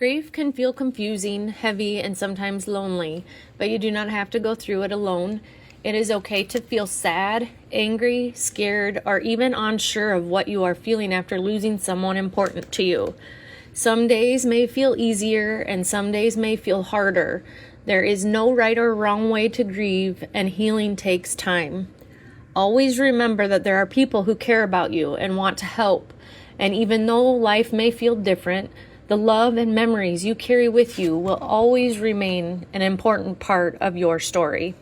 Grief can feel confusing, heavy, and sometimes lonely, but you do not have to go through it alone. It is okay to feel sad, angry, scared, or even unsure of what you are feeling after losing someone important to you. Some days may feel easier and some days may feel harder. There is no right or wrong way to grieve, and healing takes time. Always remember that there are people who care about you and want to help. And even though life may feel different, the love and memories you carry with you will always remain an important part of your story.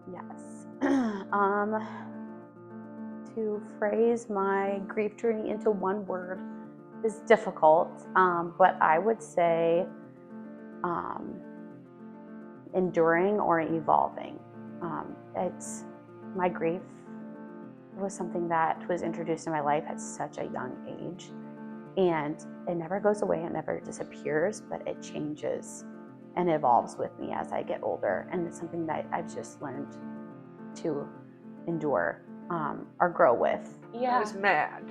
Yes. To phrase my grief journey into one word is difficult, but I would say enduring or evolving. It's my grief was something that was introduced in my life at such a young age, and it never goes away, it never disappears, but it changes and evolves with me as I get older, and it's something that I've just learned to endure or grow with. I was mad,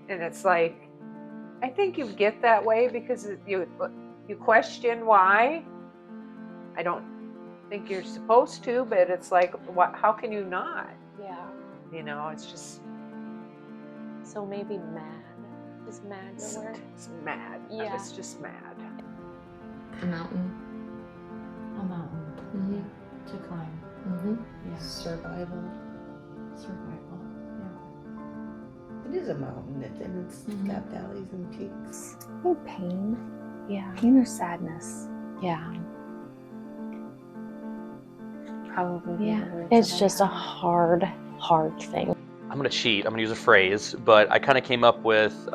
and it's like, I think you get that way because you question why. I don't think you're supposed to, but it's like, how can you not? Yeah. You know, it's just. So maybe mad. Is mad the word? It's mad. Yeah. I was just mad. A mountain. A mountain Mm-hmm. to climb. Mm-hmm. Yeah. Survival. Survival. Yeah. It is a mountain, and it's got valleys and peaks. I think pain. Yeah. Pain or sadness. Yeah. Probably. Yeah. It's just a hard thing. I'm going to cheat. I'm going to use a phrase, but I kind of came up with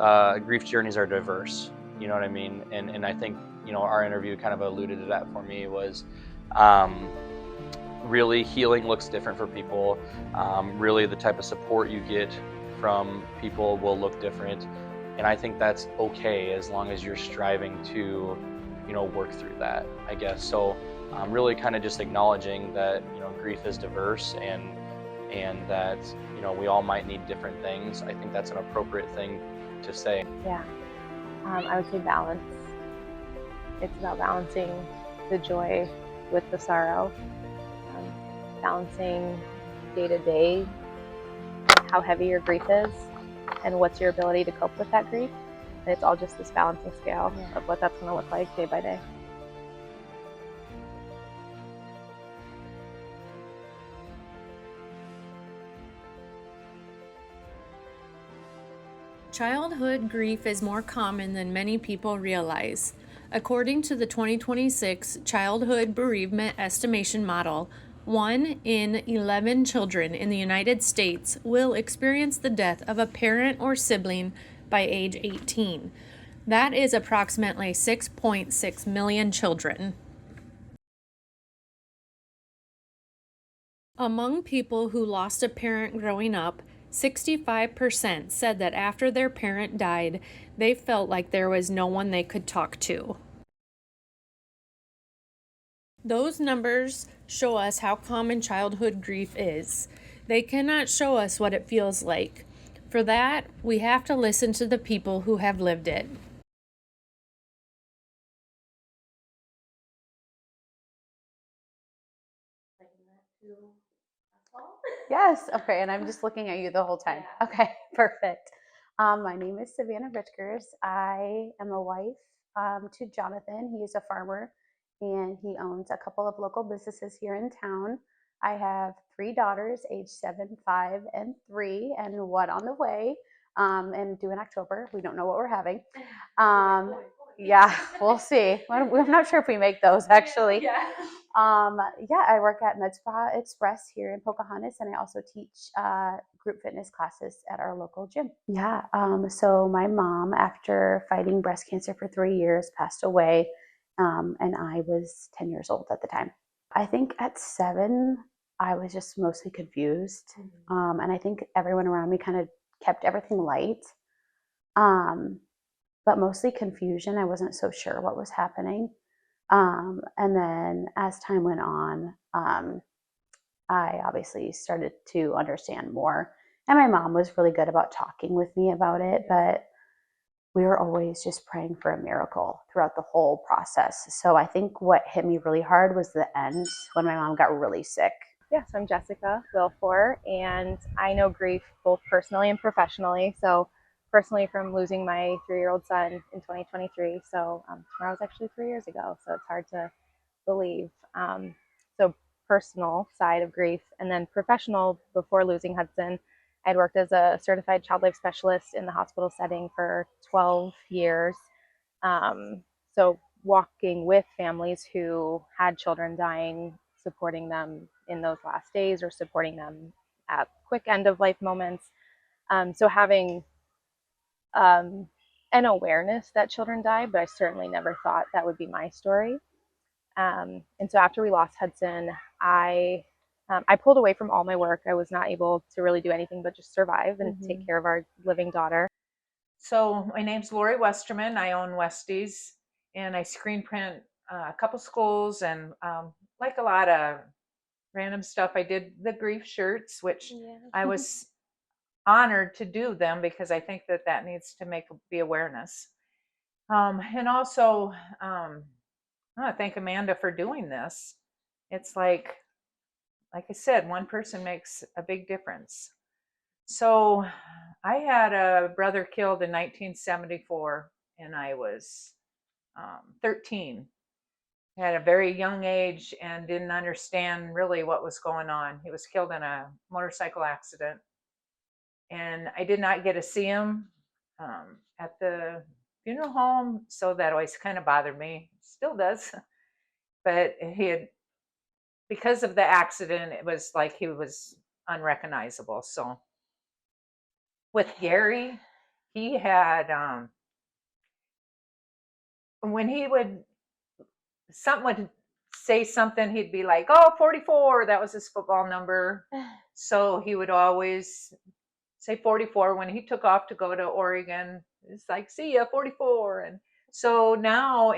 grief journeys are diverse. You know what I mean? And I think, you know, our interview kind of alluded to that for me was really healing looks different for people. Really the type of support you get from people will look different. And I think that's okay as long as you're striving to, you know, work through that, I guess. So really kind of just acknowledging that, you know, grief is diverse and that, you know, we all might need different things. I think that's an appropriate thing to say. Yeah. I would say balance. It's about balancing the joy with the sorrow, balancing day to day how heavy your grief is and what's your ability to cope with that grief. And it's all just this balancing scale of what that's going to look like day by day. Childhood grief is more common than many people realize. According to the 2026 Childhood Bereavement Estimation Model, 1 in 11 children in the United States will experience the death of a parent or sibling by age 18. That is approximately 6.6 million children. Among people who lost a parent growing up, 65% said that after their parent died, they felt like there was no one they could talk to. Those numbers show us how common childhood grief is. They cannot show us what it feels like. For that, we have to listen to the people who have lived it. Yes, okay, and I'm just looking at you the whole time. Yeah. Okay, perfect. My name is Savannah Richgers. I am a wife to Jonathan. He is a farmer and he owns a couple of local businesses here in town. I have 3 daughters, age 7, 5, and 3, and one on the way and due in October. We don't know what we're having. Yeah, we'll see. I'm not sure if we make those actually. I work at Med Spa Express here in Pocahontas, and I also teach group fitness classes at our local gym. Yeah, so my mom, after fighting breast cancer for 3 years, passed away, and I was 10 years old at the time. I think at 7, I was just mostly confused, and I think everyone around me kind of kept everything light, but mostly confusion. I wasn't so sure what was happening. And then as time went on, I obviously started to understand more. And my mom was really good about talking with me about it, but we were always just praying for a miracle throughout the whole process. So I think what hit me really hard was the end when my mom got really sick. Yes, I'm Jessica Wilfor, and I know grief both personally and professionally. So personally from losing my 3-year-old son in 2023. So tomorrow was actually 3 years ago. So it's hard to believe. So personal side of grief, and then professional. Before losing Hudson, I'd worked as a certified child life specialist in the hospital setting for 12 years. So walking with families who had children dying, supporting them in those last days or supporting them at quick end of life moments. So having an awareness that children die, but I certainly never thought that would be my story. And so after we lost Hudson, I pulled away from all my work. I was not able to really do anything but just survive and take care of our living daughter. So my name's Lori Westerman. I own Westies, and I screen print a couple schools and like a lot of random stuff. I did the grief shirts, which I was honored to do them because I think that needs to be awareness. And also, I want to thank Amanda for doing this. It's like I said, one person makes a big difference. So I had a brother killed in 1974, and I was 13. At a very young age and didn't understand really what was going on. He was killed in a motorcycle accident, and I did not get to see him at the funeral home, so that always kind of bothered me. Still does. But because of the accident, it was like he was unrecognizable. So with Gary, he had when someone would say something, he'd be like, "Oh, 44, that was his football number." So he would always say 44 when he took off to go to Oregon. It's like, "See ya, 44." And so now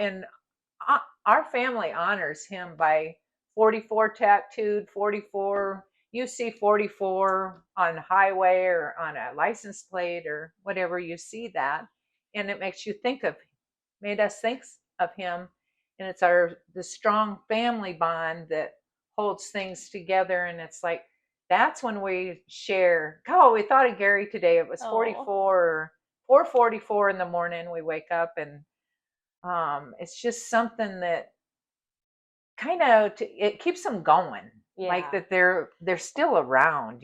our family honors him by 44 tattooed, 44. You see 44 on highway or on a license plate or whatever, you see that, and it makes you made us think of him. And it's the strong family bond that holds things together. And it's like, that's when we share. Oh, we thought of Gary today. It was 44 or 4:44 in the morning. We wake up, and it's just something that kind of it keeps them going. Yeah. Like that they're still around,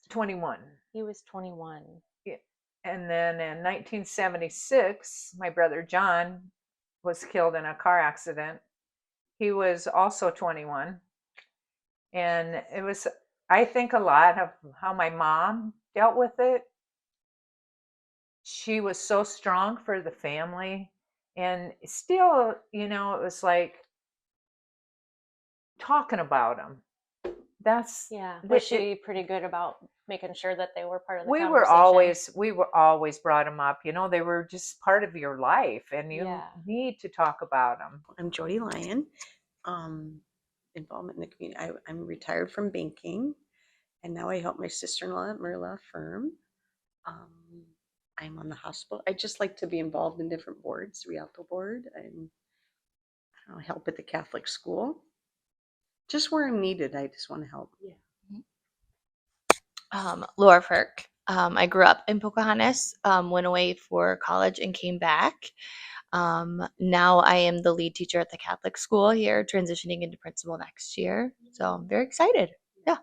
21. He was 21. Yeah. And then in 1976, my brother John was killed in a car accident. He was also 21. And it was, I think, a lot of how my mom dealt with it. She was so strong for the family. And still, it was like talking about them. Was she pretty good about making sure that they were part of the we conversation? were always brought them up. They were just part of your life, and you need to talk about them. I'm Jody Lyon. Involvement in the community. I'm retired from banking, and now I help my sister-in-law at Merla Firm. I'm on the hospital. I just like to be involved in different boards, Rialto board, and I help at the Catholic school. Just where I'm needed, I just want to help. Laura Firk. I grew up in Pocahontas, went away for college and came back. Now I am the lead teacher at the Catholic school here, transitioning into principal next year. So I'm very excited. Yeah.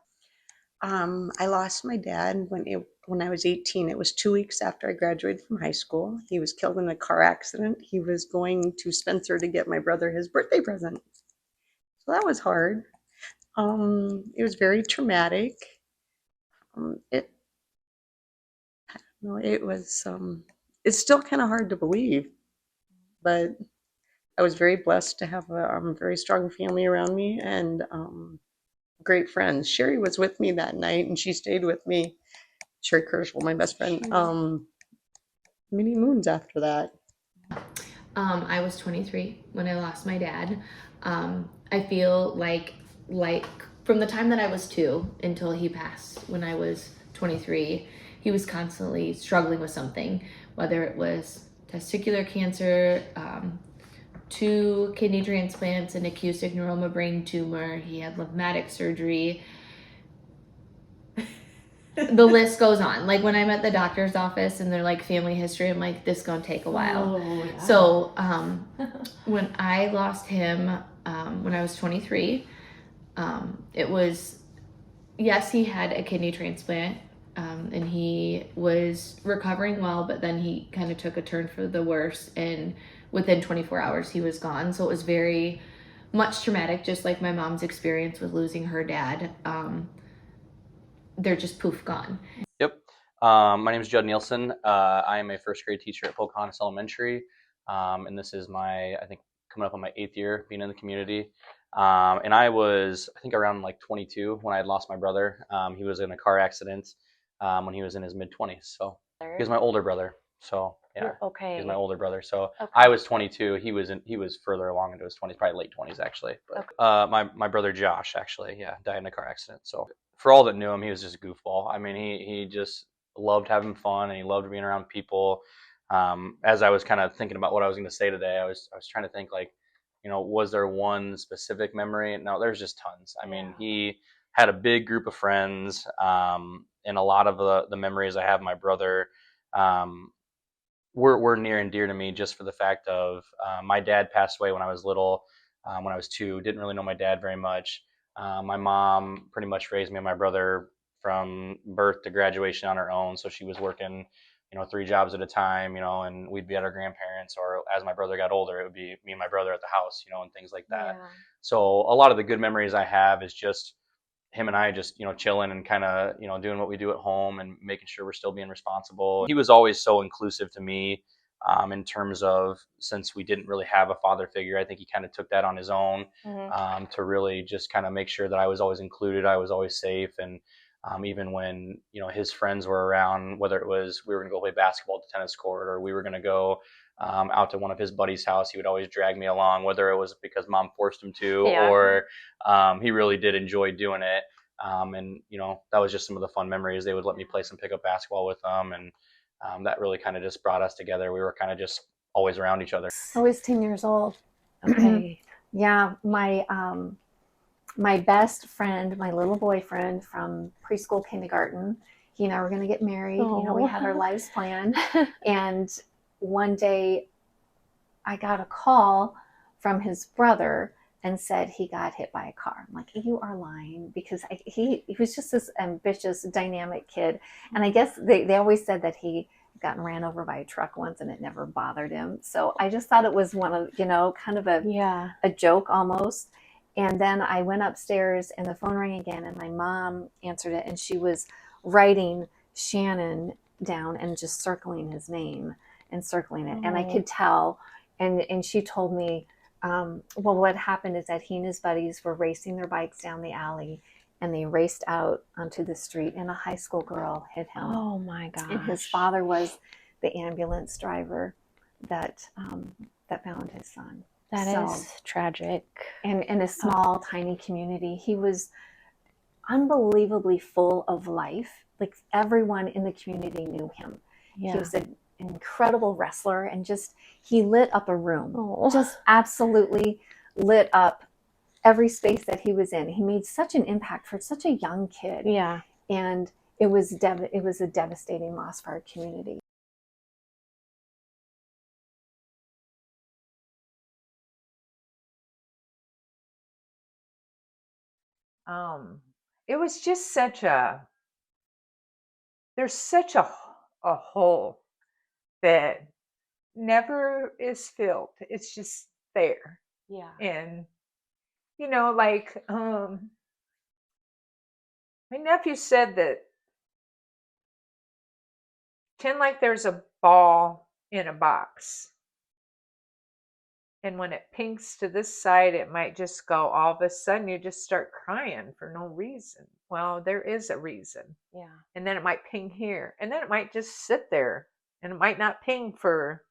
I lost my dad when I was 18. It was 2 weeks after I graduated from high school. He was killed in a car accident. He was going to Spencer to get my brother his birthday present. So that was hard. It was very traumatic. It's still kind of hard to believe, but I was very blessed to have a very strong family around me and great friends. Sherry was with me that night, and she stayed with me. Sherry Kirschel, my best friend, many moons after that. I was 23 when I lost my dad. I feel like from the time that I was 2 until he passed when I was 23, he was constantly struggling with something, whether it was testicular cancer, 2 kidney transplants, an acoustic neuroma brain tumor. He had lymphatic surgery. The list goes on. Like when I'm at the doctor's office and they're like family history, I'm like, this is gonna take a while. Oh, yeah. So when I lost him when I was 23, it was, yes, he had a kidney transplant and he was recovering well, but then he kind of took a turn for the worse, and within 24 hours he was gone. So it was very much traumatic, just like my mom's experience with losing her dad. They're just poof gone. Yep. My name is Judd Nielsen. I am a first grade teacher at Pocahontas Elementary. And this is I think, coming up on my 8th year being in the community. And I was, I think, around like 22 when I had lost my brother. He was in a car accident when he was in his mid-20s. So he was my older brother. So yeah, Okay. he's my older brother. So Okay. I was 22. He was further along into his 20s, probably late 20s actually. But my brother Josh actually, died in a car accident. So for all that knew him, he was just a goofball. I mean, he just loved having fun and he loved being around people. As I was kind of thinking about what I was going to say today, I was trying to think, like, was there one specific memory? No, there's just tons. I mean, he had a big group of friends, and a lot of the memories I have of my brother were near and dear to me, just for the fact of my dad passed away when I was little, when I was 2. Didn't really know my dad very much. My mom pretty much raised me and my brother from birth to graduation on her own, so she was working 3 jobs at a time, and we'd be at our grandparents, or as my brother got older, it would be me and my brother at the house, and things like that. Yeah. So a lot of the good memories I have is just him and I just, chilling and kind of, doing what we do at home and making sure we're still being responsible. He was always so inclusive to me, in terms of, since we didn't really have a father figure, I think he kind of took that on his own, to really just kind of make sure that I was always included, I was always safe. And even when his friends were around, whether it was we were going to go play basketball at the tennis court, or we were going to go out to one of his buddies' house, he would always drag me along, whether it was because mom forced him to, or he really did enjoy doing it. And that was just some of the fun memories. They would let me play some pickup basketball with them, and that really kind of just brought us together. We were kind of just always around each other. I was 10 years old. Okay. Yeah, my best friend, my little boyfriend from preschool, kindergarten, he and I were going to get married. We had our lives planned. And one day I got a call from his brother and said he got hit by a car. I'm like, you are lying, because he was just this ambitious, dynamic kid. And I guess they always said that he gotten ran over by a truck once and it never bothered him. So I just thought it was one of, kind of a joke almost. And then I went upstairs and the phone rang again, and my mom answered it, and she was writing Shannon down and just circling his name and circling it. And I could tell. And she told me, well, what happened is that he and his buddies were racing their bikes down the alley, and they raced out onto the street, and a high school girl hit him. Oh my gosh. And his father was the ambulance driver that found his son. That is tragic. And in a small, tiny community, he was unbelievably full of life. Like, everyone in the community knew him. Yeah. He was an incredible wrestler, and just, he lit up a room. Oh. Just absolutely lit up every space that he was in. He made such an impact for such a young kid. Yeah. And it was a devastating loss for our community. It was just there's such a hole that never is filled. It's just there. Yeah. And like my nephew said that, pretend like there's a ball in a box, and when it pinks to this side, it might just go, all of a sudden you just start crying for no reason. Well, there is a reason. Yeah. And then it might ping here, and then it might just sit there, and it might not ping for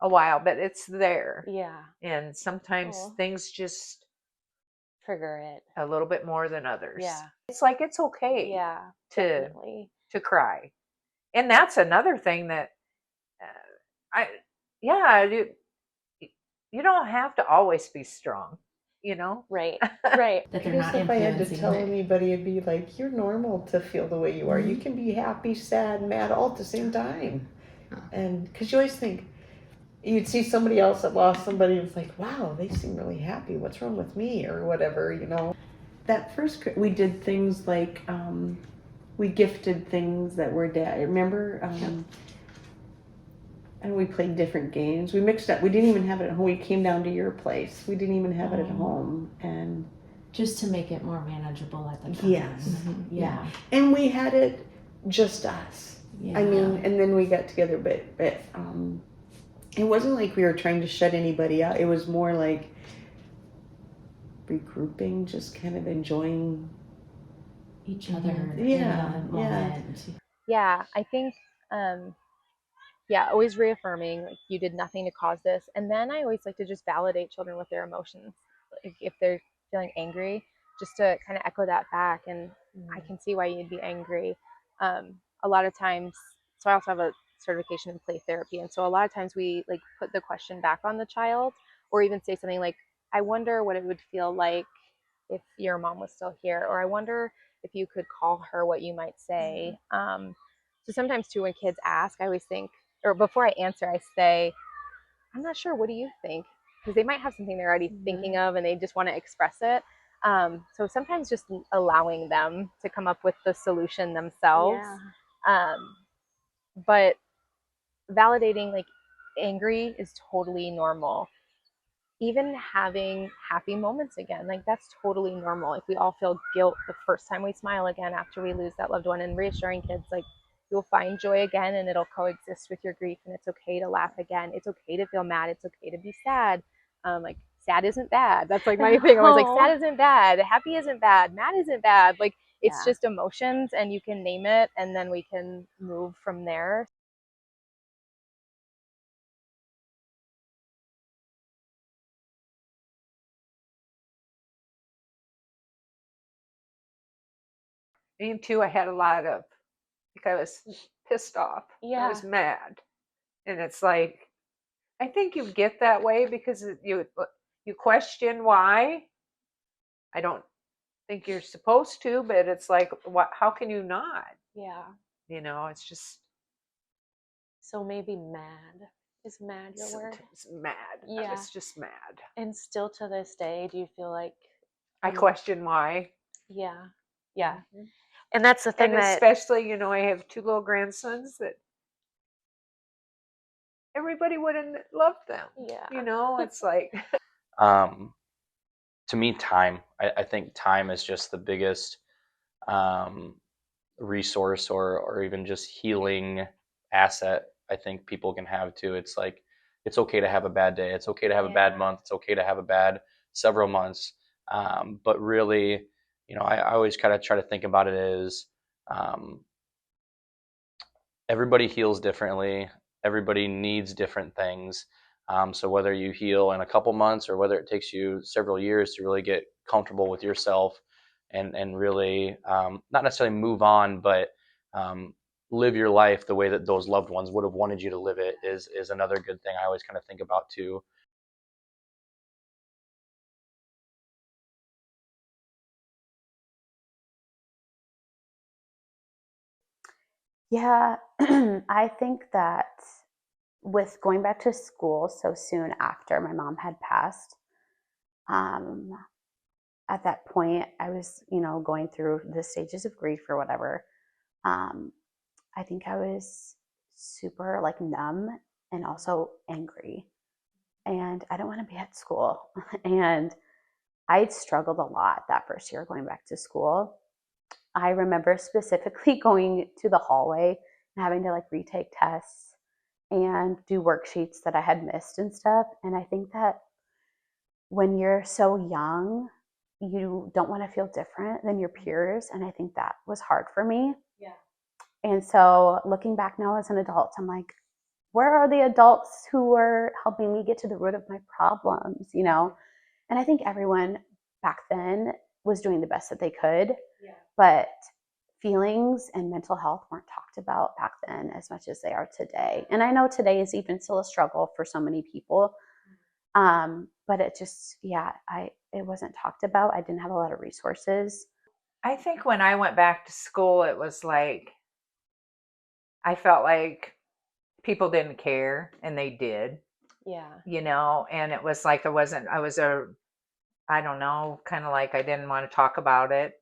a while, but it's there. Yeah. And sometimes Cool. things just trigger it. a little bit more than others. Yeah. It's like it's okay Yeah, to definitely. cry. And that's another thing that I yeah, you don't have to always be strong, you know? Right. Right. That I they're guess not if I had to influencing tell it. anybody, it'd be like, you're normal to feel the way you are. You Mhm. can be happy, sad, mad all at the same time. Oh. And because you always think, you'd see somebody else that lost somebody, and it's like, wow, they seem really happy. What's wrong with me? Or whatever, you know. That first, we did things like, we gifted things that were dad. Remember? And we played different games. We mixed up. We didn't even have it at home. We came down to your place. We didn't even have it at Oh. home. And Just to make it more manageable at the time. yes. Mhm. Yeah. And we had it just us. Yeah. I mean, and then we got together, but it wasn't like we were trying to shut anybody out. It was more like regrouping, just kind of enjoying. Each other Yeah, in the yeah. moment. Yeah, I think, yeah, always reaffirming like you did nothing to cause this. And then I always like to just validate children with their emotions. Like if they're feeling angry, just to kind of echo that back. And I can see why you'd be angry. A lot of times, so I also have a certification in play therapy. And so a lot of times we like put the question back on the child, or even say something like, I wonder what it would feel like if your mom was still here, or I wonder if you could call her, what you might say. So sometimes too, when kids ask, I always think, or before I answer, I say, I'm not sure, what do you think? Because they might have something they're already thinking of and they just want to express it. So sometimes just allowing them to come up with the solution themselves. But validating, like, angry is totally normal. Even having happy moments again, like that's totally normal. If we all feel guilt the first time we smile again after we lose that loved one, and reassuring kids like you'll find joy again and it'll coexist with your grief, and it's okay to laugh again. It's okay to feel mad. It's okay to be sad. Like sad isn't bad. That's like my thing. I was like, sad isn't bad. Happy isn't bad. Mad isn't bad. Like it's just emotions, and you can name it, and then we can move from there. Me too, I had a lot of, like I was pissed off. I was mad. And it's like, I think you get that way because you question why. I don't think you're supposed to, but it's like, what? How can you not? Yeah. You know, it's just. So maybe mad. Is mad your word? It's mad. I Yeah. was just mad. And still to this day, do you feel like I question why. Yeah. Yeah. And that's the thing And that especially, you know, I have 2 little grandsons that everybody wouldn't love them. Yeah. You know, it's like. To me, time. I think time is just the biggest resource or even just healing asset I think people can have too. It's like, it's okay to have a bad day. It's okay to have a bad month. It's okay to have a bad several months. But really, you know, I always kind of try to think about it as everybody heals differently. Everybody needs different things. So whether you heal in a couple months or whether it takes you several years to really get comfortable with yourself and really not necessarily move on, but live your life the way that those loved ones would have wanted you to live it is another good thing I always kind of think about too. Yeah, I think that with going back to school so soon after my mom had passed, at that point, I was, you know, going through the stages of grief or whatever. I think I was super like numb and also angry. And I didn't want to be at school. And I'd struggled a lot that first year going back to school. I remember specifically going to the hallway and having to like retake tests and do worksheets that I had missed and stuff. And I think that when you're so young, you don't want to feel different than your peers. And I think that was hard for me. Yeah. And so looking back now as an adult, I'm like, where are the adults who were helping me get to the root of my problems, you know? And I think everyone back then was doing the best that they could, but feelings and mental health weren't talked about back then as much as they are today. And I know today is even still a struggle for so many people. But it just, it wasn't talked about. I didn't have a lot of resources. I think when I went back to school, it was like, I felt like people didn't care, and they did, Yeah. and it was like, I don't know, kind of like I didn't want to talk about it.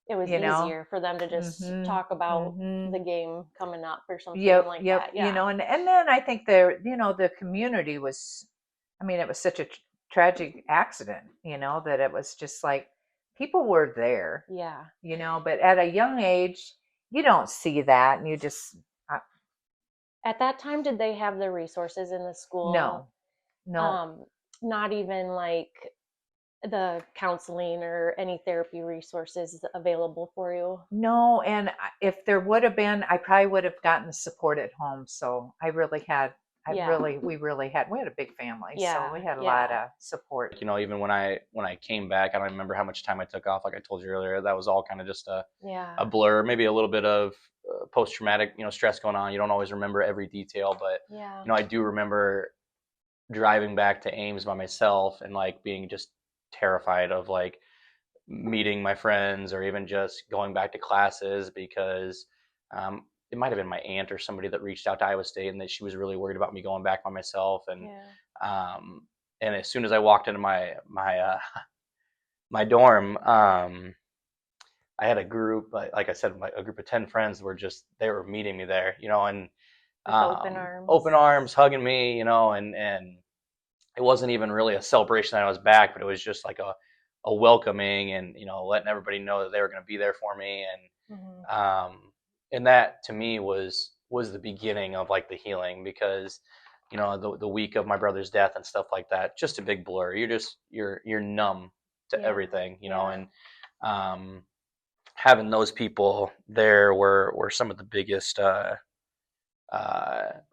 It was easier for them to just talk about the game coming up or something like that. Yeah. And then I think the community was, it was such a tragic accident, that it was just like people were there, Yeah. but at a young age, you don't see that, and you just, At that time, did they have the resources in the school? no. Not even like the counseling or any therapy resources available for you? No, and if there would have been, I probably would have gotten support at home. So we really had, we had a big family. Yeah, So we had a yeah. lot of support. Even when I came back, I don't remember how much time I took off. Like I told you earlier, that was all kind of just a blur. Maybe a little bit of post-traumatic, stress going on. You don't always remember every detail, but I do remember driving back to Ames by myself and like being just terrified of like meeting my friends or even just going back to classes because it might have been my aunt or somebody that reached out to Iowa State and that she was really worried about me going back by myself. And and as soon as I walked into my my dorm, I had a group, like I said, a group of 10 friends they were meeting me there, and open arms, hugging me, and it wasn't even really a celebration that I was back, but it was just like a welcoming and, letting everybody know that they were going to be there for me. And that to me was the beginning of like the healing because, the week of my brother's death and stuff like that, just a big blur. You're numb to everything, and having those people there were some of the biggest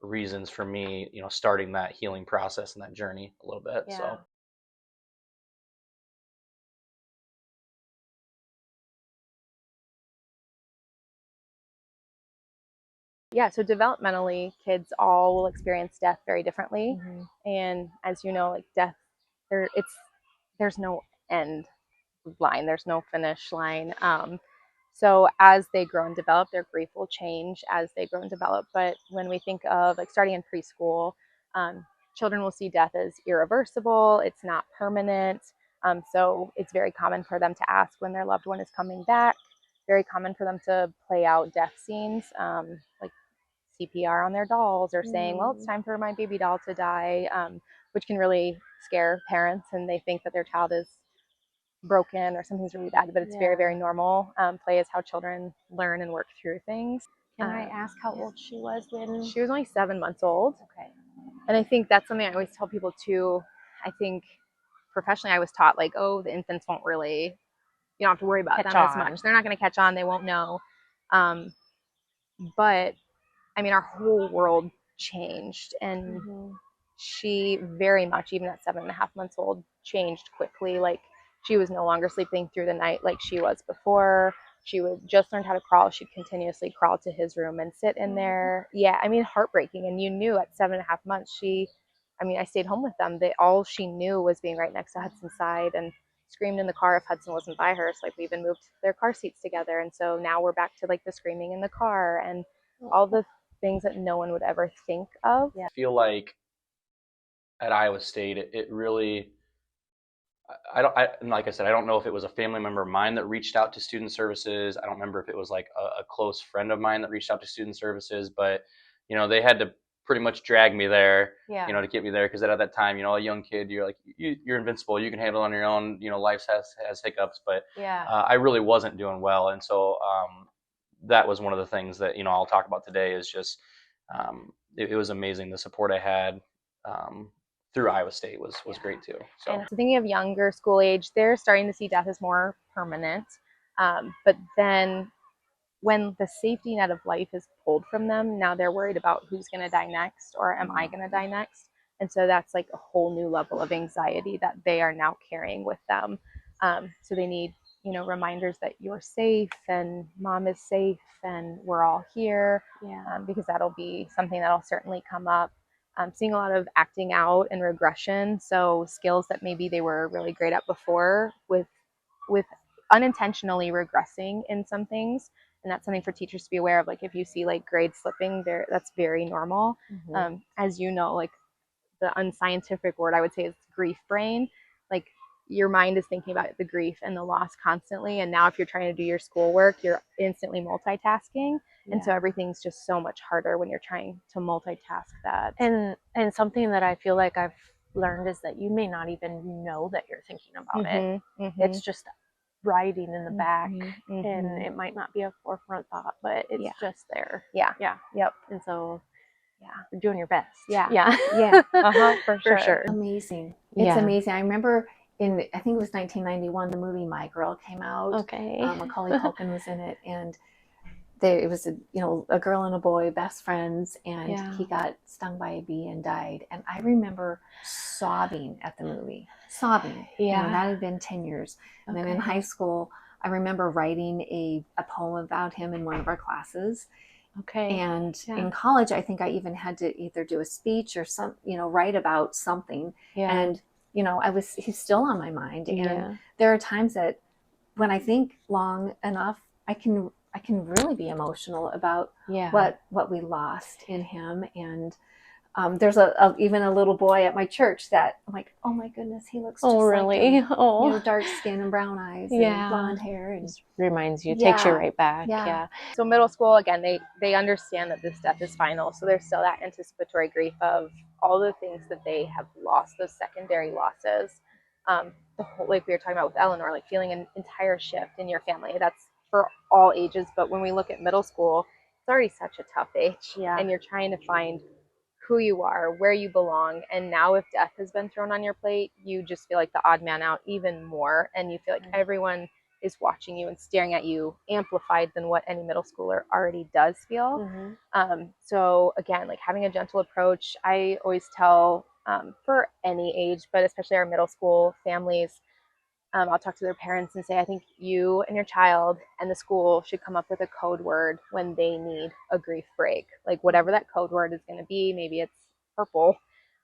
reasons for me, starting that healing process and that journey a little bit. So. Yeah, so developmentally, kids all will experience death very differently. And as you know, like death, there's no end line, there's no finish line. So as they grow and develop, their grief will change as they grow and develop. But when we think of like starting in preschool, children will see death as irreversible. It's not permanent. So it's very common for them to ask when their loved one is coming back. Very common for them to play out death scenes, like CPR on their dolls or saying, well, it's time for my baby doll to die, which can really scare parents and they think that their child is broken or something's really bad, but it's very, very normal. Play is how children learn and work through things. Can I ask how old she was when? She was only 7 months old. Okay. And I think that's something I always tell people too. I think professionally I was taught like, oh, the infants won't really, you don't have to worry about them as much. They're not going to catch on. They won't know. But I mean, our whole world changed, and she very much, even at 7.5 months old, changed quickly. Like she was no longer sleeping through the night like she was before. She would just learn how to crawl. She'd continuously crawl to his room and sit in there. Yeah, I mean, heartbreaking. And you knew at 7.5 months, I stayed home with them. All she knew was being right next to Hudson's side and screamed in the car if Hudson wasn't by her. So like we even moved their car seats together. And so now we're back to like the screaming in the car and all the things that no one would ever think of. I feel like at Iowa State, it really, like I said, I don't know if it was a family member of mine that reached out to student services. I don't remember if it was like a close friend of mine that reached out to student services, but, they had to pretty much drag me there, to get me there. Cause at that time, a young kid, you're like, you're invincible. You can handle it on your own. Life has hiccups, but I really wasn't doing well. And so, that was one of the things that, I'll talk about today is just, it was amazing. The support I had, through Iowa State was great too. So. And thinking of younger school age, they're starting to see death as more permanent. But then when the safety net of life is pulled from them, now they're worried about who's going to die next or am I going to die next? And so that's like a whole new level of anxiety that they are now carrying with them. So they need, reminders that you're safe and mom is safe and we're all here, because that'll be something that'll certainly come up. Seeing a lot of acting out and regression, so skills that maybe they were really great at before with unintentionally regressing in some things. And that's something for teachers to be aware of. Like if you see like grades slipping there, that's very normal. As you know, like the unscientific word I would say is grief brain. Like your mind is thinking about the grief and the loss constantly. And now if you're trying to do your schoolwork, you're instantly multitasking. And so everything's just so much harder when you're trying to multitask that. And something that I feel like I've learned is that you may not even know that you're thinking about it. It's just riding in the back, and it might not be a forefront thought, but it's just there. Yep. And so you're doing your best. Yeah. For For sure. Amazing. It's amazing. I remember I think it was 1991, the movie My Girl came out. Okay. Macaulay Culkin was in it, and it was a girl and a boy, best friends, and he got stung by a bee and died. And I remember sobbing at the movie, sobbing. That had been 10 years. And then in high school, I remember writing a poem about him in one of our classes. Okay. And in college, I think I even had to either do a speech or write about something. And he's still on my mind. And there are times that when I think long enough, I can really be emotional about what we lost in him. And there's even a little boy at my church that I'm like, oh my goodness, he looks just like him. Dark skin and brown eyes and blonde hair. And just reminds you, takes you right back. So middle school, again, they understand that this death is final. So there's still that anticipatory grief of all the things that they have lost, those secondary losses. The whole, like we were talking about with Eleanor, like feeling an entire shift in your family. That's for all ages. But when we look at middle school, it's already such a tough age. And you're trying to find who you are, where you belong. And now if death has been thrown on your plate, you just feel like the odd man out even more. And you feel like everyone is watching you and staring at you, amplified than what any middle schooler already does feel. So again, like having a gentle approach, I always tell for any age, but especially our middle school families, I'll talk to their parents and say, I think you and your child and the school should come up with a code word when they need a grief break. Like whatever that code word is going to be, maybe it's purple.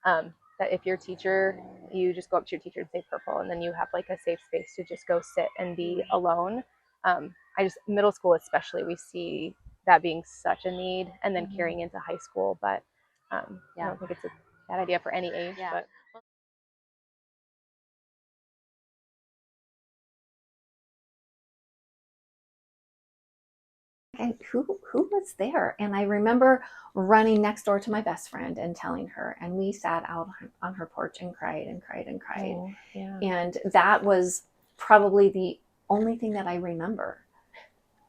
That if your teacher, you just go up to your teacher and say purple, and then you have like a safe space to just go sit and be alone. Middle school especially, we see that being such a need, and then carrying into high school. But I don't think it's a bad idea for any age. But and who was there? And I remember running next door to my best friend and telling her, and we sat out on her porch and cried and cried and cried. And that was probably the only thing that I remember.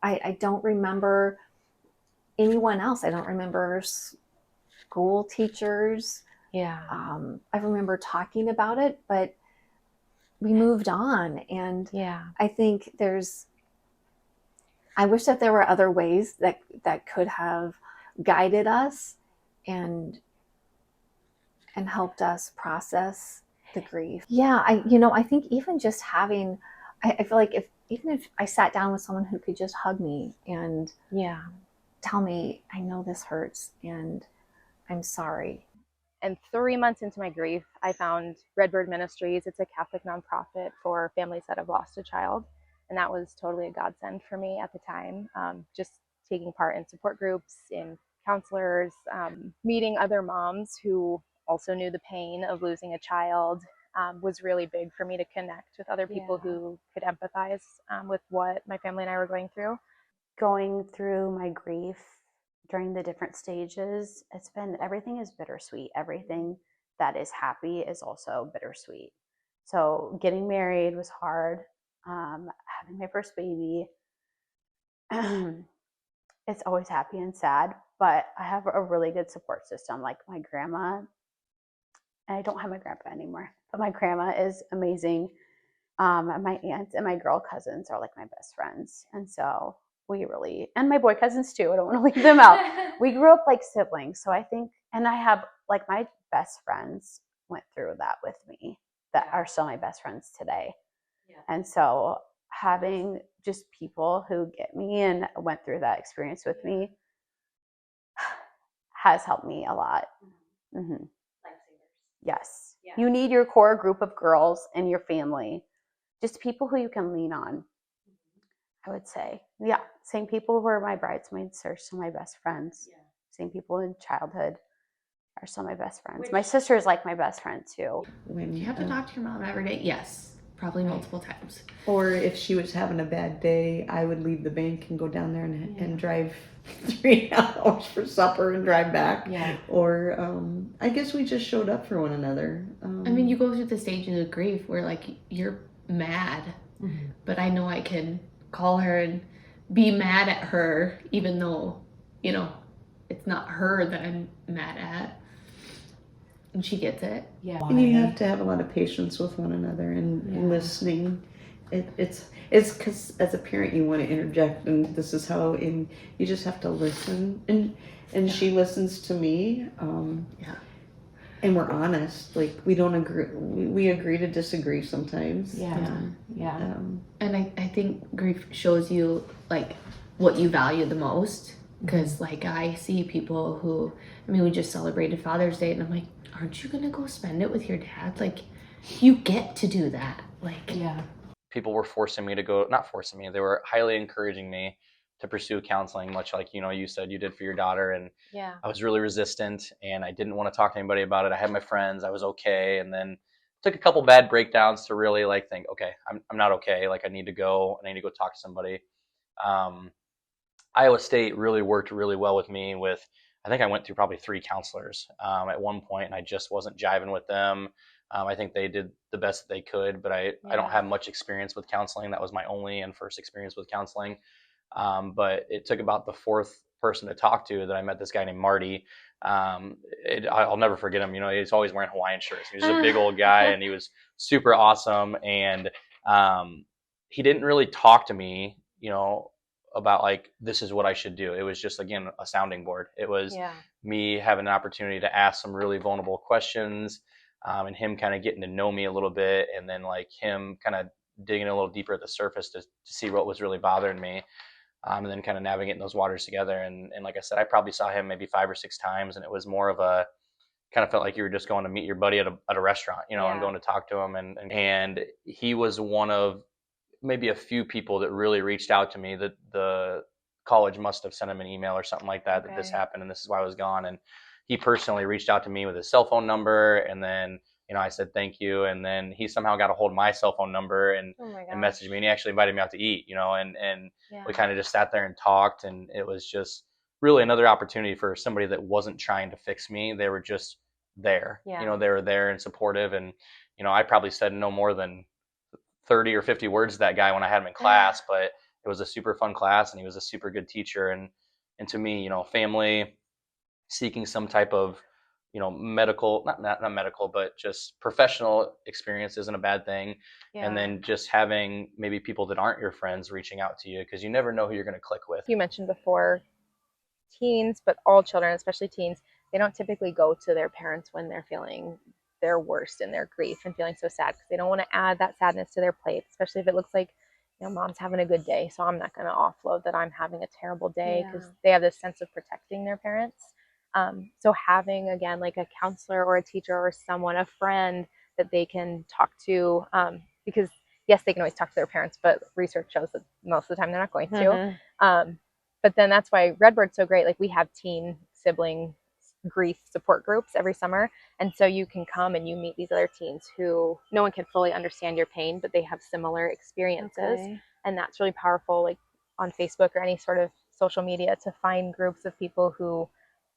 I don't remember anyone else. I don't remember school teachers. I remember talking about it, but we moved on. And I think I wish that there were other ways that could have guided us and helped us process the grief. I think even just having, I feel like even if I sat down with someone who could just hug me and tell me, I know this hurts and I'm sorry. And 3 months into my grief, I found Redbird Ministries. It's a Catholic nonprofit for families that have lost a child. And that was totally a godsend for me at the time. Just taking part in support groups, in counselors, meeting other moms who also knew the pain of losing a child was really big for me to connect with other people who could empathize with what my family and I were going through. Going through my grief during the different stages, everything is bittersweet. Everything that is happy is also bittersweet. So getting married was hard. Having my first baby, it's always happy and sad, but I have a really good support system. Like my grandma, and I don't have my grandpa anymore, but my grandma is amazing. And my aunts and my girl cousins are like my best friends. And so and my boy cousins too, I don't want to leave them out. We grew up like siblings. So I think, and I have like my best friends went through that with me that are still my best friends today. And so having just people who get me and went through that experience with me has helped me a lot. Mm-hmm. Yes. Yeah. You need your core group of girls in your family, just people who you can lean on, I would say. Yeah. Same people who are my bridesmaids are some of my best friends. Yeah. Same people in childhood are some of my best friends. My sister is like my best friend too. Do you have to talk to your mom every day? Yes, probably multiple times. Or if she was having a bad day, I would leave the bank and go down there and drive 3 hours for supper and drive back. Yeah. Or I guess we just showed up for one another. I mean, you go through the stages of grief where like you're mad, but I know I can call her and be mad at her, even though, you know, it's not her that I'm mad at. And she gets it. Yeah. And you have to have a lot of patience with one another and listening. It's because as a parent you want to interject, and this is how, and you just have to listen. And she listens to me. And we're honest. Like we don't agree. We agree to disagree sometimes. Yeah. And I think grief shows you like what you value the most. Because like I see people who, I mean, we just celebrated Father's Day, and I'm like, aren't you gonna go spend it with your dad? Like, you get to do that. Like, People were forcing me to go, not forcing me, they were highly encouraging me to pursue counseling, much like, you know, you said you did for your daughter. And I was really resistant, and I didn't want to talk to anybody about it. I had my friends, I was okay. And then took a couple bad breakdowns to really like think, okay, I'm not okay. Like I need to go talk to somebody. Iowa State really worked really well with me with, I think I went through probably 3 counselors at one point, and I just wasn't jiving with them. I think they did the best that they could, but I don't have much experience with counseling. That was my only and first experience with counseling. But it took about the 4th person to talk to that I met this guy named Marty. I'll never forget him. You know, he's always wearing Hawaiian shirts. He was a big old guy, and he was super awesome. And he didn't really talk to me, you know, about like, this is what I should do. It was just, again, a sounding board. It was me having an opportunity to ask some really vulnerable questions, and him kind of getting to know me a little bit, and then like him kind of digging a little deeper at the surface to see what was really bothering me, and then kind of navigating those waters together. And like I said, I probably saw him maybe 5 or 6 times, and it was more of a, kind of felt like you were just going to meet your buddy at a restaurant, you know, and going to talk to him. And he was one of maybe a few people that really reached out to me. That the college must have sent him an email or something like that, that this happened and this is why I was gone. And he personally reached out to me with his cell phone number, and then, you know, I said thank you, and then he somehow got a hold of my cell phone number and messaged me, and he actually invited me out to eat, you know, and we kind of just sat there and talked, and it was just really another opportunity for somebody that wasn't trying to fix me. They were just there, you know, they were there and supportive. And, you know, I probably said no more than 30 or 50 words to that guy when I had him in class, but it was a super fun class, and he was a super good teacher. And to me, you know, family, seeking some type of, you know, medical, not medical, but just professional experience isn't a bad thing. And then just having maybe people that aren't your friends reaching out to you, because you never know who you're going to click with. You mentioned before teens, but all children, especially teens, they don't typically go to their parents when they're feeling their worst in their grief and feeling so sad, because they don't want to add that sadness to their plate, especially if it looks like, you know, mom's having a good day, so I'm not going to offload that I'm having a terrible day, because they have this sense of protecting their parents. So having, again, like a counselor or a teacher or someone, a friend that they can talk to, because yes, they can always talk to their parents, but research shows that most of the time they're not going to. But then that's why Redbird's so great. Like, we have teen sibling grief support groups every summer. And so you can come and you meet these other teens who no one can fully understand your pain, but they have similar experiences. And that's really powerful, like on Facebook or any sort of social media, to find groups of people who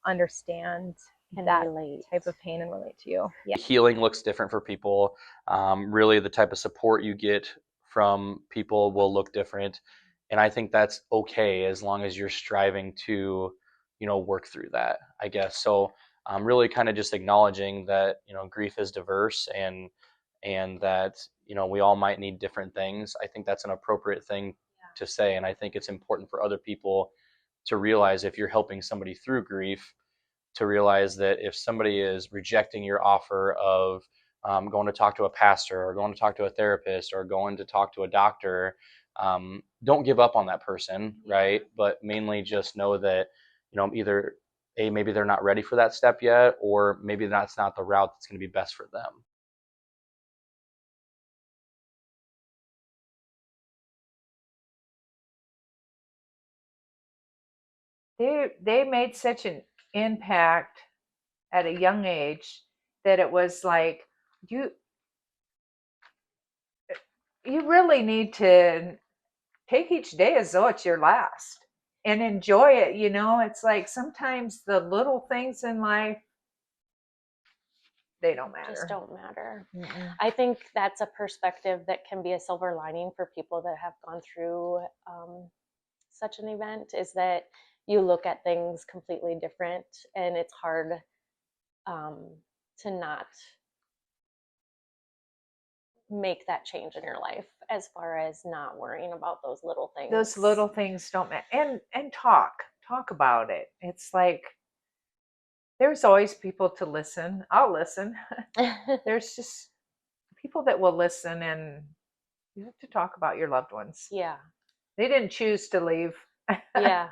understand that type of pain and relate to you. Healing looks different for people. Really, the type of support you get from people will look different. And I think that's okay, as long as you're striving to, you know, work through that, I guess. So I'm really kind of just acknowledging that, you know, grief is diverse, and that, you know, we all might need different things. I think that's an appropriate thing to say. And I think it's important for other people to realize, if you're helping somebody through grief, to realize that if somebody is rejecting your offer of going to talk to a pastor or going to talk to a therapist or going to talk to a doctor, don't give up on that person, right? But mainly just know that, either maybe they're not ready for that step yet, or maybe that's not the route that's going to be best for them. They made such an impact at a young age that it was like you really need to take each day as though it's your last and enjoy it. It's like sometimes the little things in life, they don't matter. Just don't matter. Mm-mm. I think that's a perspective that can be a silver lining for people that have gone through such an event, is that you look at things completely different, and it's hard to not make that change in your life, as far as not worrying about those little things. Those little things don't matter. And talk about it. It's like there's always people to listen. I'll listen. There's just people that will listen, and you have to talk about your loved ones. Yeah. They didn't choose to leave. Yeah,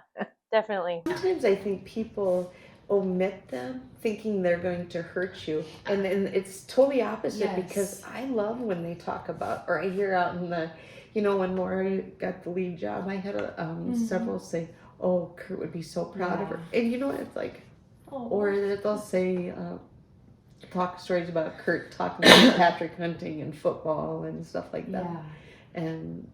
definitely. Sometimes I think people omit them thinking they're going to hurt you, and it's totally opposite. Yes. Because I love when they talk about, or I hear out in the, when Laura got the lead job, I had several say, oh, Kurt would be so proud of her, and it's like, or they'll say, talk stories about Kurt talking about Patrick Hunting and football and stuff like that. Yeah. And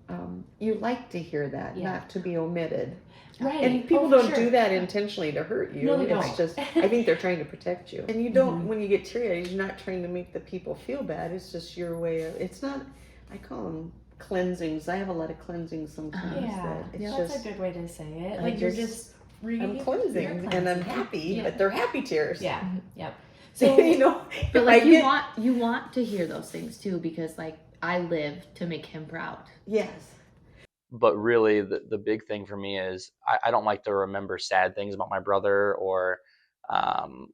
you like to hear that, not to be omitted. Right. And people for don't sure. do that intentionally to hurt you. No, they It's don't. just, I think they're trying to protect you. And you don't, when you get teary-eyed, you're not trying to make the people feel bad. It's just your way of, it's not, I call them cleansings. I have a lot of cleansings sometimes. Yeah, That it's that's just, a good way to say it. I Like you're just- just I'm cleansing, and I'm happy, Yeah. but they're happy tears. Yeah. Yep. So, But if like I you get- want to hear those things too, because like I live to make him proud. Yes. But really, the big thing for me is I don't like to remember sad things about my brother, or the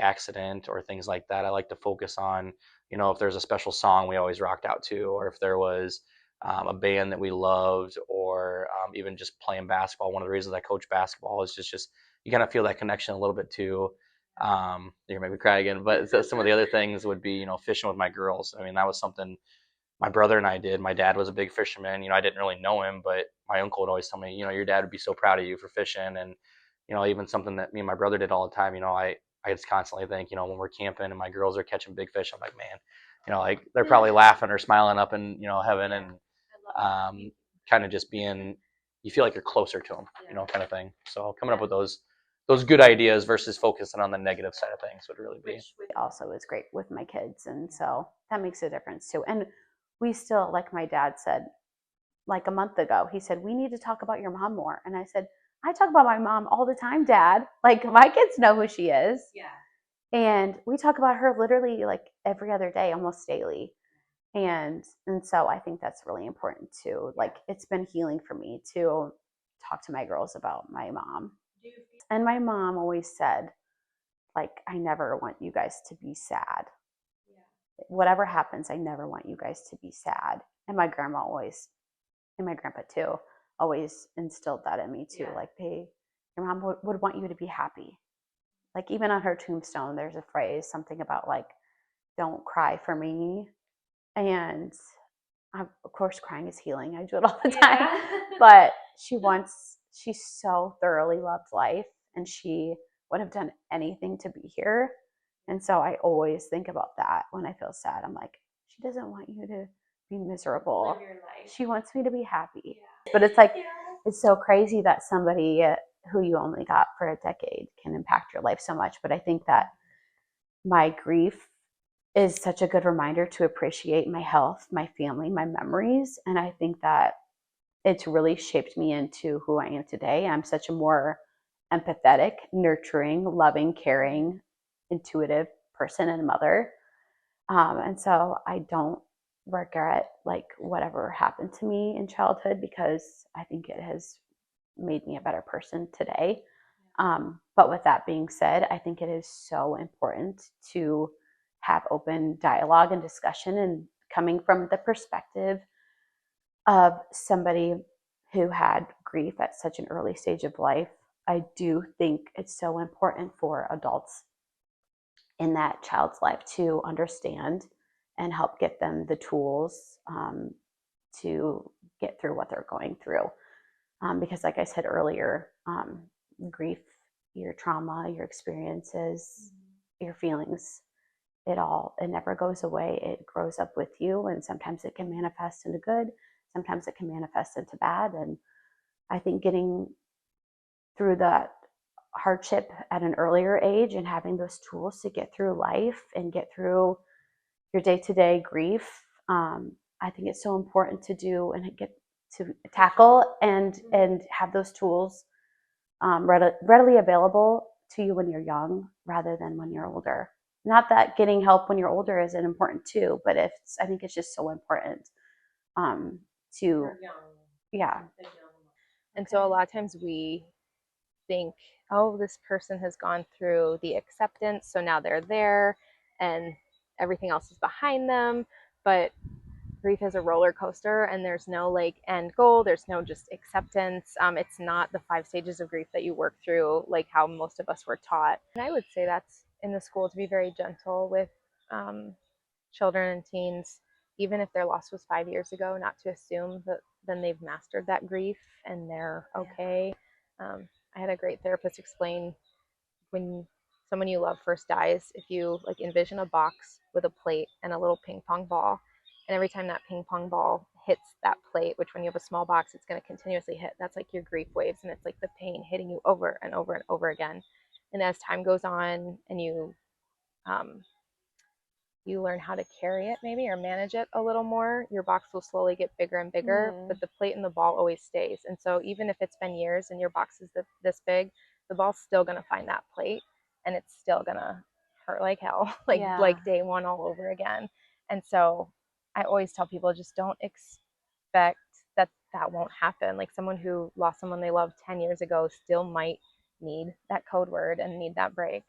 accident or things like that. I like to focus on, if there's a special song we always rocked out to, or if there was a band that we loved, or even just playing basketball. One of the reasons I coach basketball is just you kind of feel that connection a little bit too. You're gonna make me cry again, but some of the other things would be, fishing with my girls. I mean, that was something my brother and I did. My dad was a big fisherman. I didn't really know him, but my uncle would always tell me, your dad would be so proud of you for fishing. And, even something that me and my brother did all the time, I just constantly think, when we're camping and my girls are catching big fish, I'm like, man, like they're probably laughing or smiling up in, heaven, and kind of just being, you feel like you're closer to them, kind of thing. So coming up with those good ideas versus focusing on the negative side of things would really be. Which also is great with my kids, and so that makes a difference too. And we still, like my dad said, like a month ago, he said, we need to talk about your mom more. And I said, I talk about my mom all the time, Dad. Like my kids know who she is. Yeah. And we talk about her literally like every other day, almost daily. And so I think that's really important too. Like it's been healing for me to talk to my girls about my mom. And my mom always said, like, I never want you guys to be sad. Whatever happens, I never want you guys to be sad. And my grandma always, and my grandpa too, always instilled that in me too. Like, your mom would want you to be happy. Like even on her tombstone, there's a phrase, something about like, don't cry for me. And of course, crying is healing. I do it all the time. But she so thoroughly loved life, and she would have done anything to be here. And so I always think about that when I feel sad. I'm like, she doesn't want you to be miserable. She wants me to be happy. But it's like, it's so crazy that somebody who you only got for a decade can impact your life so much. But I think that my grief is such a good reminder to appreciate my health, my family, my memories. And I think that it's really shaped me into who I am today. I'm such a more empathetic, nurturing, loving, caring, intuitive person and mother. And so I don't regret like whatever happened to me in childhood, because I think it has made me a better person today. But with that being said, I think it is so important to have open dialogue and discussion, and coming from the perspective of somebody who had grief at such an early stage of life, I do think it's so important for adults in that child's life to understand and help get them the tools to get through what they're going through. Because like I said earlier, grief, your trauma, your experiences, your feelings, it never goes away. It grows up with you, and sometimes it can manifest into good, sometimes it can manifest into bad. And I think getting through that hardship at an earlier age and having those tools to get through life and get through your day-to-day grief, I think it's so important to do and get to tackle and have those tools readily available to you when you're young rather than when you're older. Not that getting help when you're older isn't important too, but I think it's just so important to, yeah. And so a lot of times we think, oh, this person has gone through the acceptance, so now they're there and everything else is behind them. But grief is a roller coaster, and there's no like end goal. There's no just acceptance. It's not the 5 stages of grief that you work through like how most of us were taught. And I would say that's in the school, to be very gentle with children and teens, even if their loss was 5 years ago, not to assume that then they've mastered that grief and they're okay. I had a great therapist explain, when someone you love first dies, if you like envision a box with a plate and a little ping pong ball, and every time that ping pong ball hits that plate, which when you have a small box, it's going to continuously hit, that's like your grief waves, and it's like the pain hitting you over and over and over again. And as time goes on and you learn how to carry it maybe or manage it a little more, your box will slowly get bigger and bigger, but the plate and the ball always stays. And so even if it's been years and your box is this big, the ball's still going to find that plate, and it's still going to hurt like hell, like day one all over again. And so I always tell people, just don't expect that won't happen. Like someone who lost someone they loved 10 years ago still might need that code word and need that break.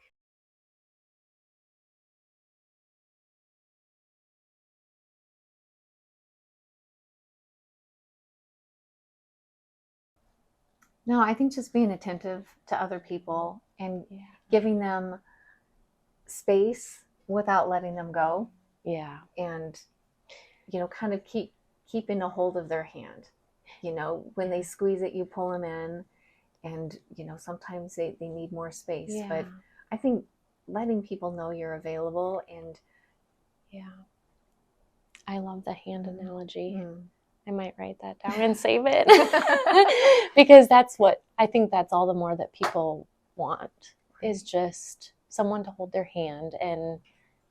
No, I think just being attentive to other people and giving them space without letting them go. Yeah. And, kind of keeping a hold of their hand. When they squeeze it, you pull them in, and, sometimes they need more space. Yeah. But I think letting people know you're available and. Yeah. I love the hand analogy. Mm. I might write that down and save it. Because I think that's all the more that people want, is just someone to hold their hand, and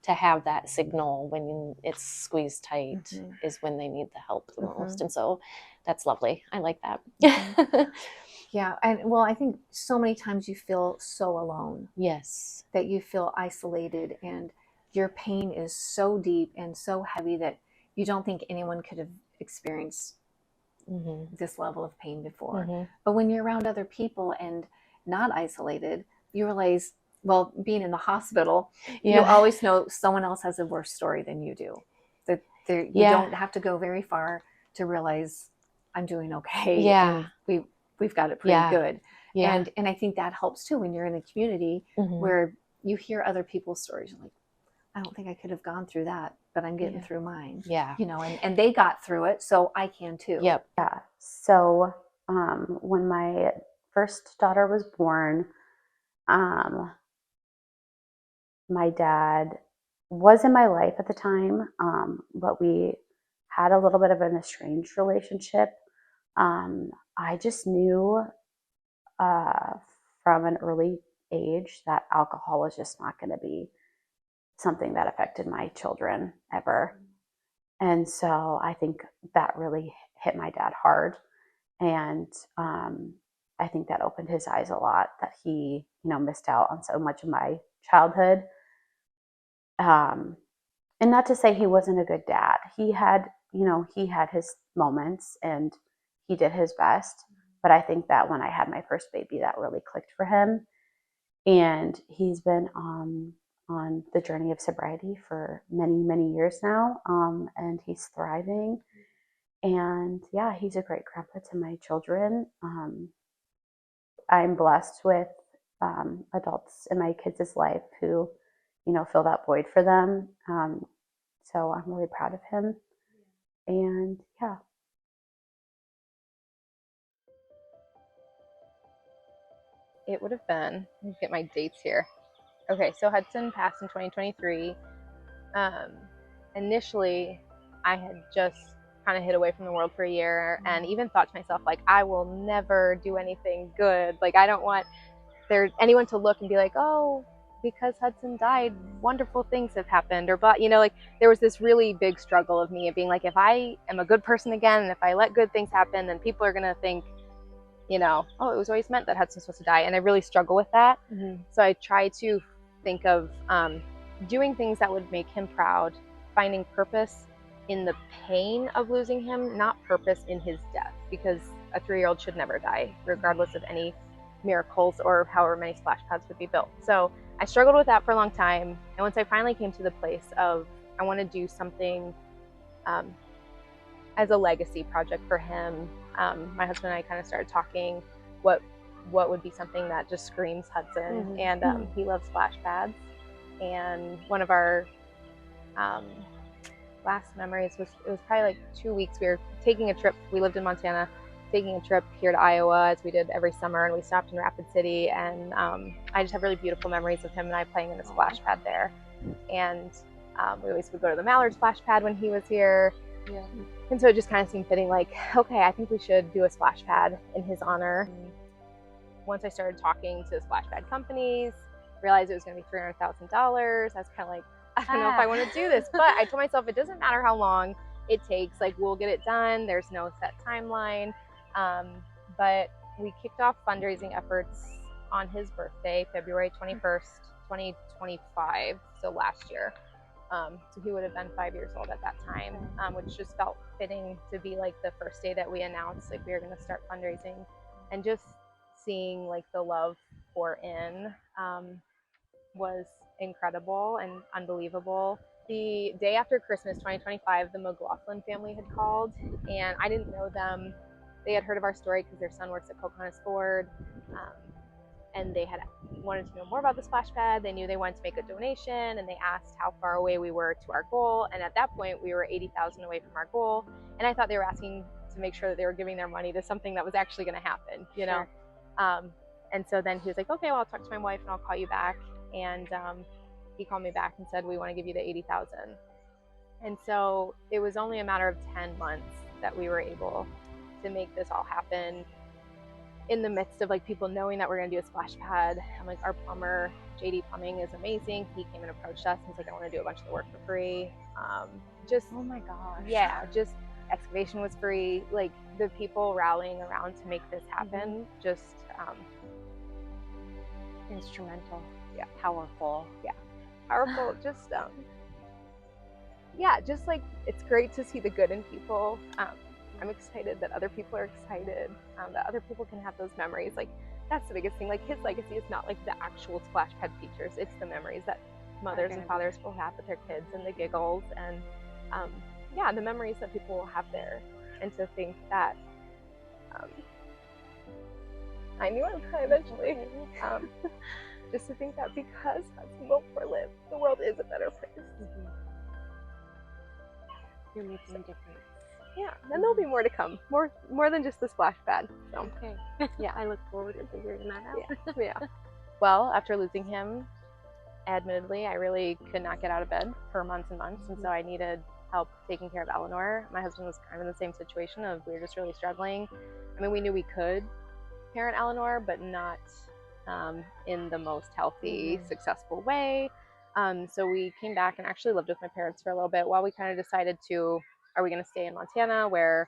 to have that signal when it's squeezed tight is when they need the help the most. And so that's lovely. I like that. Yeah. And I think so many times you feel so alone. Yes. That you feel isolated, and your pain is so deep and so heavy that you don't think anyone could have experienced this level of pain before. But when you're around other people and not isolated, you realize, being in the hospital, you always know someone else has a worse story than you do. That you don't have to go very far to realize I'm doing okay. Yeah. And we've got it pretty good. Yeah. And I think that helps too when you're in a community where you hear other people's stories. You're like, I don't think I could have gone through that, but I'm getting through mine. Yeah. And they got through it, so I can too. Yep. Yeah. So when my first daughter was born, my dad was in my life at the time, but we had a little bit of an estranged relationship. I just knew from an early age that alcohol was just not going to be something that affected my children ever. And so I think that really hit my dad hard. And I think that opened his eyes a lot, that he, missed out on so much of my childhood. And not to say he wasn't a good dad. He had his moments and he did his best. But I think that when I had my first baby, that really clicked for him. And he's been on the journey of sobriety for many, many years now, and he's thriving. And yeah, he's a great grandpa to my children. I'm blessed with adults in my kids' life who, fill that void for them. So I'm really proud of him. And yeah. It would have been, let me get my dates here. Okay, so Hudson passed in 2023. Initially, I had just kind of hid away from the world for a year and even thought to myself, like, I will never do anything good. Like, I don't want anyone to look and be like, oh, because Hudson died, wonderful things have happened, or but like there was this really big struggle of me of being like, if I am a good person again, and if I let good things happen, then people are gonna think, oh, it was always meant that Hudson's supposed to die. And I really struggle with that. So I try to think of doing things that would make him proud, finding purpose in the pain of losing him, not purpose in his death, because a 3-year-old should never die, regardless of any miracles or however many splash pads would be built. So I struggled with that for a long time. And once I finally came to the place of, I want to do something as a legacy project for him, my husband and I kind of started talking what would be something that just screams Hudson. And he loves splash pads. And one of our last memories was, it was probably like 2 weeks. We were taking a trip. We lived in Montana, taking a trip here to Iowa, as we did every summer, and we stopped in Rapid City. And I just have really beautiful memories of him and I playing in the splash pad there. And we always would go to the Mallard splash pad when he was here. Yeah. And so it just kind of seemed fitting, like, okay, I think we should do a splash pad in his honor. Once I started talking to splash pad companies, realized it was going to be $300,000. I was kind of like, I don't know if I want to do this, but I told myself it doesn't matter how long it takes, like, we'll get it done. There's no set timeline. But we kicked off fundraising efforts on his birthday, February 21st, 2025, so last year. So he would have been 5 years old at that time, which just felt fitting to be like the first day that we announced like we were going to start fundraising. And just seeing like the love pour in was incredible and unbelievable. The day after Christmas 2025, the McLaughlin family had called, and I didn't know them. They had heard of our story because their son works at Pocahontas Ford, and they had wanted to know more about the splash pad. They knew they wanted to make a donation, and they asked how far away we were to our goal. And at that point, we were 80,000 away from our goal. And I thought they were asking to make sure that they were giving their money to something that was actually going to happen, you know? And so then he was like, okay, well, I'll talk to my wife and I'll call you back. And he called me back and said, we want to give you the 80,000. And so it was only a matter of 10 months that we were able to make this all happen, in the midst of like people knowing that we're going to do a splash pad. I'm like, our plumber, JD Plumbing, is amazing. He came and approached us and was like, I want to do a bunch of the work for free. Just, oh my gosh. Yeah, just excavation was free. Like the people rallying around to make this happen, just Instrumental. Yeah. Powerful. Yeah. Powerful. Just, yeah, just like, it's great to see the good in people. I'm excited that other people are excited, that other people can have those memories. Like, that's the biggest thing. Like, his legacy is not like the actual splash pad features. It's the memories that mothers and fathers will have with their kids, and the giggles, and yeah, the memories that people will have there. And to think that I knew I would cry eventually. Just to think that because Hudson Wilford lived, the world is a better place. You're making a difference. Yeah, and there'll be more to come, more than just the splash pad. So. Okay. Yeah, I look forward to figuring that out. Yeah. Well, after losing him, admittedly, I really could not get out of bed for months and months, and so I needed help taking care of Eleanor. My husband was kind of in the same situation of we were just really struggling. I mean, we knew we could parent Eleanor, but not in the most healthy, successful way. So we came back and actually lived with my parents for a little bit while we kind of decided to, are we going to stay in Montana where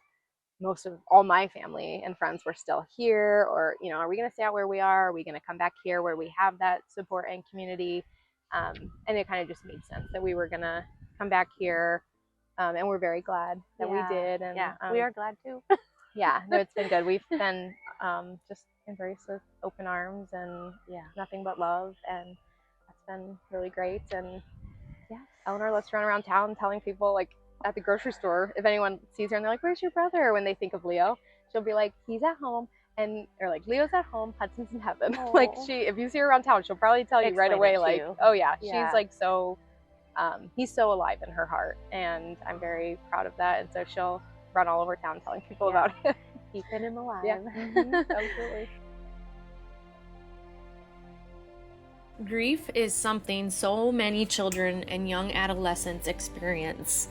most of all my family and friends were still here, or, you know, are we going to stay out where we are? Are we going to come back here where we have that support and community? And it kind of just made sense that we were going to come back here. And we're very glad that we did. And we are glad too. Yeah, no, it's been good. We've been just embraced with open arms and nothing but love. And that's been really great. And yeah, Eleanor loves to run around town telling people, like at the grocery store, if anyone sees her and they're like, "Where's your brother?" When they think of Leo, she'll be like, "He's at home." And or like, "Leo's at home, Hudson's in heaven." Like if you see her around town, she'll probably tell you right Explain away, it to like, you. "Oh yeah, Yeah. she's like so he's so alive in her heart." And I'm very proud of that. And so she'll run all over town telling people about him. Keeping him alive. Yeah, absolutely. Grief is something so many children and young adolescents experience.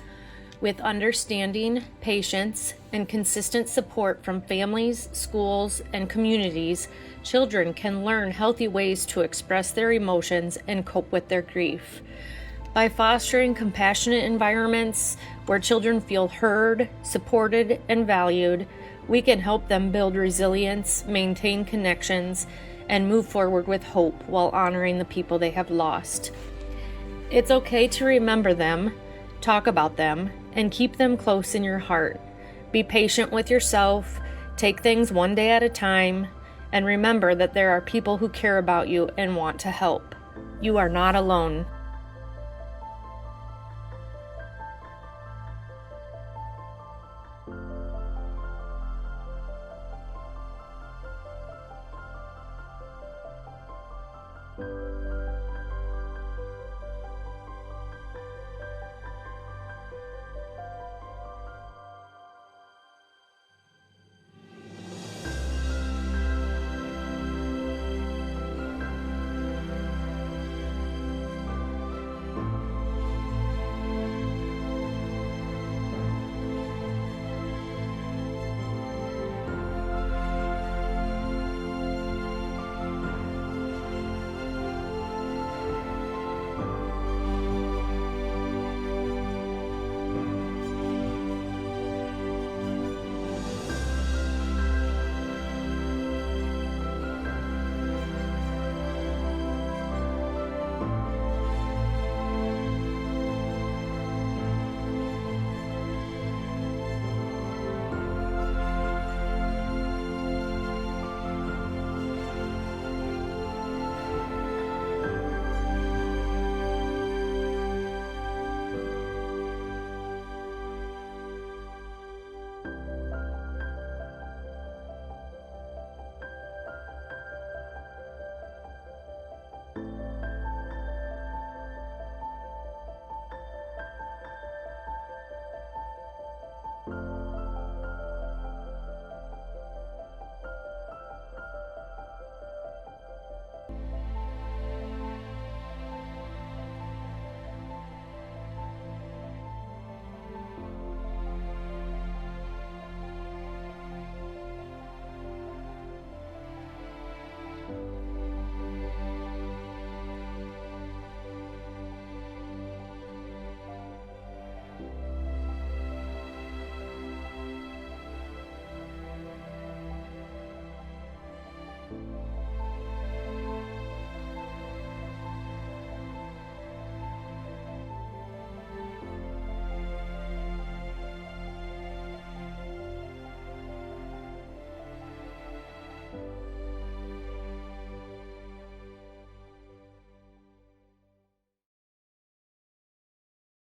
With understanding, patience, and consistent support from families, schools, and communities, children can learn healthy ways to express their emotions and cope with their grief. By fostering compassionate environments where children feel heard, supported, and valued, we can help them build resilience, maintain connections, and move forward with hope while honoring the people they have lost. It's okay to remember them, talk about them, and keep them close in your heart. Be patient with yourself, take things one day at a time, and remember that there are people who care about you and want to help. You are not alone.